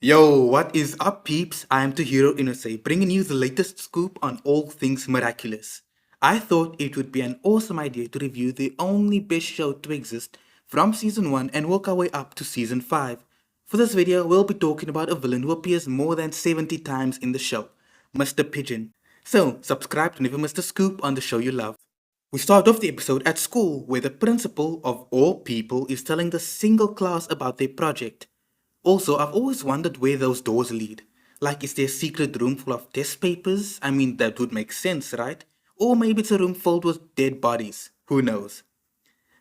Yo, what is up, peeps? I am the hero Inose, bringing you the latest scoop on all things miraculous. I thought it would be an awesome idea to review the only best show to exist from season 1 and work our way up to season 5. For this video, we'll be talking about a villain who appears more than 70 times in the show, Mr. Pigeon. So, subscribe to never miss the scoop on the show you love. We start off the episode at school, where the principal of all people is telling the single class about their project. Also, I've always wondered where those doors lead. Like, is there a secret room full of test papers? I mean, that would make sense, right? Or maybe it's a room filled with dead bodies. Who knows?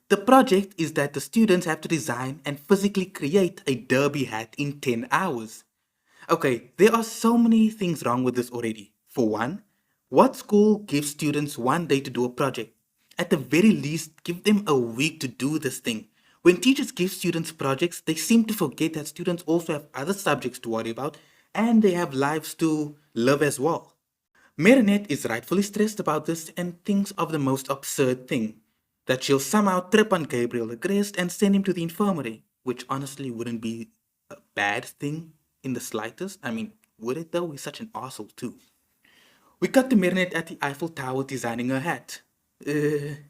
The project is that the students have to design and physically create a derby hat in 10 hours. Okay, there are so many things wrong with this already. For one, what school gives students one day to do a project? At the very least, give them a week to do this thing. When teachers give students projects, they seem to forget that students also have other subjects to worry about and they have lives to live as well. Marinette is rightfully stressed about this and thinks of the most absurd thing, that she'll somehow trip on Gabriel the Grist and send him to the infirmary, which honestly wouldn't be a bad thing in the slightest. I mean, would it though? He's such an arsehole too. We cut to Marinette at the Eiffel Tower designing her hat.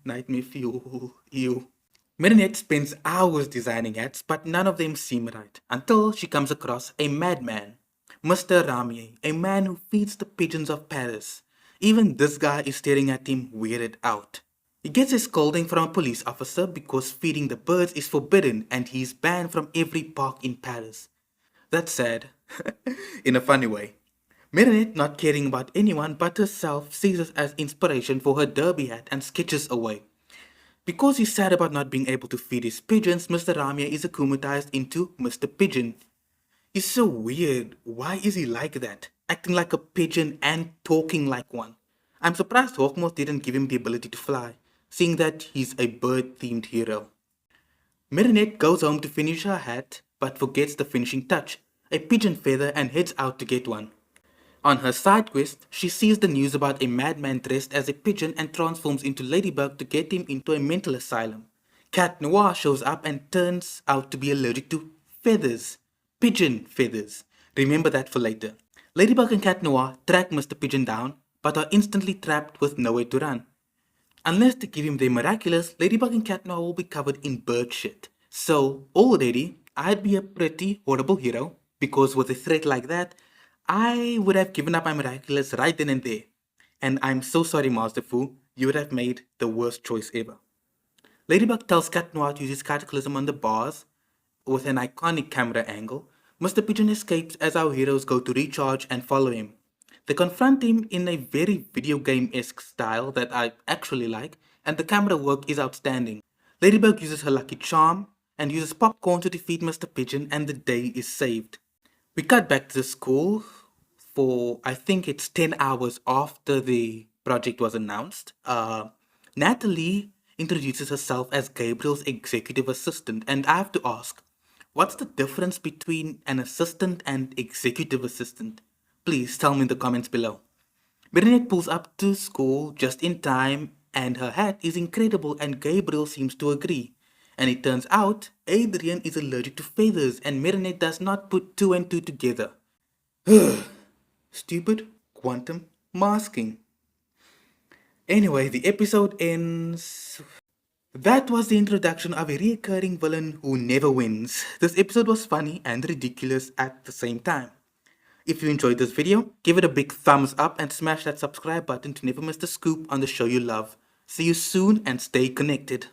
Nightmare fuel, ew. Marinette spends hours designing hats, but none of them seem right, until she comes across a madman, Mr. Ramier, a man who feeds the pigeons of Paris. Even this guy is staring at him weirded out. He gets a scolding from a police officer because feeding the birds is forbidden and he's banned from every park in Paris. That's sad, in a funny way. Marinette, not caring about anyone but herself, sees this as inspiration for her derby hat and sketches away. Because he's sad about not being able to feed his pigeons, Mr. Ramya is akumatized into Mr. Pigeon. He's so weird. Why is he like that? Acting like a pigeon and talking like one. I'm surprised Hawkmoth didn't give him the ability to fly, seeing that he's a bird-themed hero. Marinette goes home to finish her hat, but forgets the finishing touch, a pigeon feather, and heads out to get one. On her side quest, she sees the news about a madman dressed as a pigeon and transforms into Ladybug to get him into a mental asylum. Cat Noir shows up and turns out to be allergic to feathers. Pigeon feathers. Remember that for later. Ladybug and Cat Noir track Mr. Pigeon down, but are instantly trapped with nowhere to run. Unless they give him their miraculous, Ladybug and Cat Noir will be covered in bird shit. So, already, I'd be a pretty horrible hero, because with a threat like that, I would have given up my miraculous right then and there. And I'm so sorry, Master Fu, you would have made the worst choice ever. Ladybug tells Cat Noir to use his cataclysm on the bars with an iconic camera angle. Mr. Pigeon escapes as our heroes go to recharge and follow him. They confront him in a very video game-esque style that I actually like, and the camera work is outstanding. Ladybug uses her lucky charm and uses popcorn to defeat Mr. Pigeon, and the day is saved. We cut back to the school for, I think it's 10 hours after the project was announced. Natalie introduces herself as Gabriel's executive assistant, and I have to ask, what's the difference between an assistant and executive assistant? Please tell me in the comments below. Marinette pulls up to school just in time, and her hat is incredible, and Gabriel seems to agree. And it turns out, Adrian is allergic to feathers and Marinette does not put 2 and 2 together. Stupid quantum masking. Anyway, the episode ends. That was the introduction of a recurring villain who never wins. This episode was funny and ridiculous at the same time. If you enjoyed this video, give it a big thumbs up and smash that subscribe button to never miss the scoop on the show you love. See you soon and stay connected.